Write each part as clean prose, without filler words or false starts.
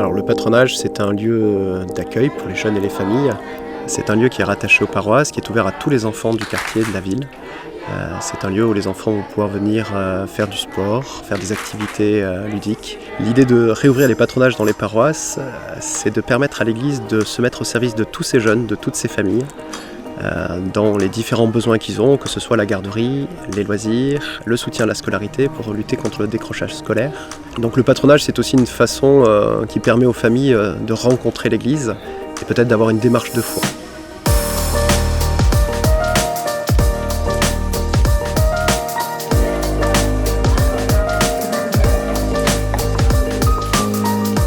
Alors le patronage, c'est un lieu d'accueil pour les jeunes et les familles. C'est un lieu qui est rattaché aux paroisses, qui est ouvert à tous les enfants du quartier, de la ville. C'est un lieu où les enfants vont pouvoir venir faire du sport, faire des activités ludiques. L'idée de réouvrir les patronages dans les paroisses, c'est de permettre à l'Église de se mettre au service de tous ces jeunes, de toutes ces familles, dans les différents besoins qu'ils ont, que ce soit la garderie, les loisirs, le soutien à la scolarité pour lutter contre le décrochage scolaire. Donc le patronage, c'est aussi une façon qui permet aux familles de rencontrer l'Église et peut-être d'avoir une démarche de foi.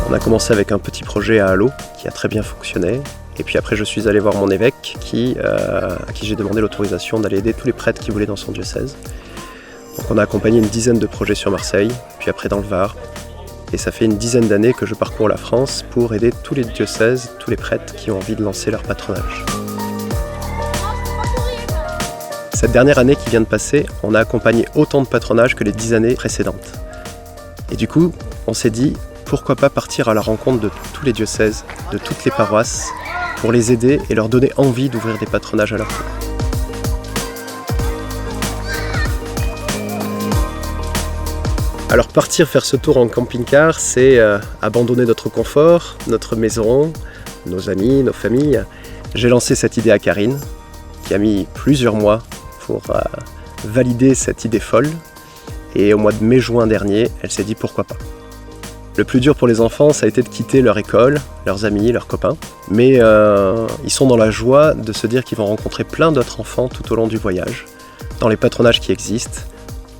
On a commencé avec un petit projet à Allot qui a très bien fonctionné. Et puis après, je suis allé voir mon évêque à qui j'ai demandé l'autorisation d'aller aider tous les prêtres qui voulaient dans son diocèse. Donc on a accompagné une dizaine de projets sur Marseille, puis après dans le Var. Et ça fait une dizaine d'années que je parcours la France pour aider tous les diocèses, tous les prêtres qui ont envie de lancer leur patronage. Cette dernière année qui vient de passer, on a accompagné autant de patronages que les 10 années précédentes. Et du coup, on s'est dit, pourquoi pas partir à la rencontre de tous les diocèses, de toutes les paroisses, pour les aider et leur donner envie d'ouvrir des patronages à leur tour. Alors partir faire ce tour en camping-car, c'est abandonner notre confort, notre maison, nos amis, nos familles. J'ai lancé cette idée à Karine, qui a mis plusieurs mois pour valider cette idée folle. Et au mois de mai-juin dernier, elle s'est dit pourquoi pas. Le plus dur pour les enfants, ça a été de quitter leur école, leurs amis, leurs copains. Mais ils sont dans la joie de se dire qu'ils vont rencontrer plein d'autres enfants tout au long du voyage, dans les patronages qui existent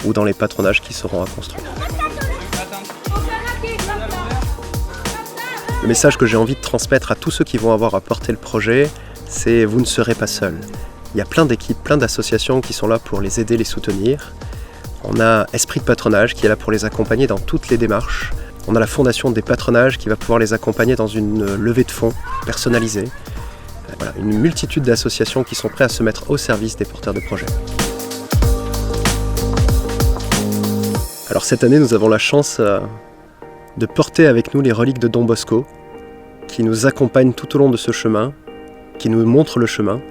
ou dans les patronages qui seront à construire. Le message que j'ai envie de transmettre à tous ceux qui vont avoir à porter le projet, c'est « vous ne serez pas seuls ». Il y a plein d'équipes, plein d'associations qui sont là pour les aider, les soutenir. On a Esprit de Patronage qui est là pour les accompagner dans toutes les démarches. On a la Fondation des Patronages qui va pouvoir les accompagner dans une levée de fonds personnalisée. Voilà, une multitude d'associations qui sont prêtes à se mettre au service des porteurs de projets. Alors cette année, nous avons la chance de porter avec nous les reliques de Don Bosco, qui nous accompagnent tout au long de ce chemin, qui nous montrent le chemin,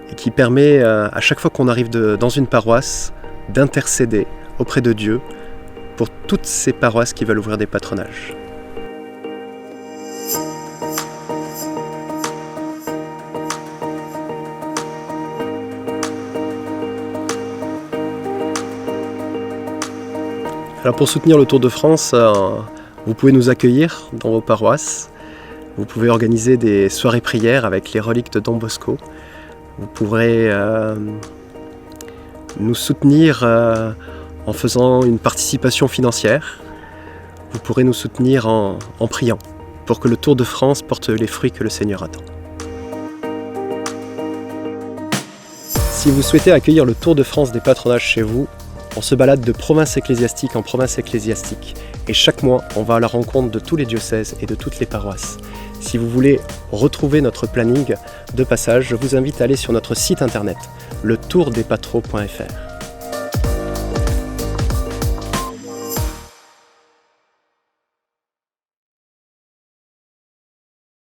et qui permet à chaque fois qu'on arrive dans une paroisse d'intercéder auprès de Dieu pour toutes ces paroisses qui veulent ouvrir des patronages. Alors pour soutenir le Tour de France, vous pouvez nous accueillir dans vos paroisses. Vous pouvez organiser des soirées prières avec les reliques de Don Bosco. Vous pourrez nous soutenir en faisant une participation financière. Vous pourrez nous soutenir en priant pour que le Tour de France porte les fruits que le Seigneur attend. Si vous souhaitez accueillir le Tour de France des patronages chez vous, on se balade de province ecclésiastique en province ecclésiastique. Et chaque mois, on va à la rencontre de tous les diocèses et de toutes les paroisses. Si vous voulez retrouver notre planning de passage, je vous invite à aller sur notre site internet, letourdespatros.fr.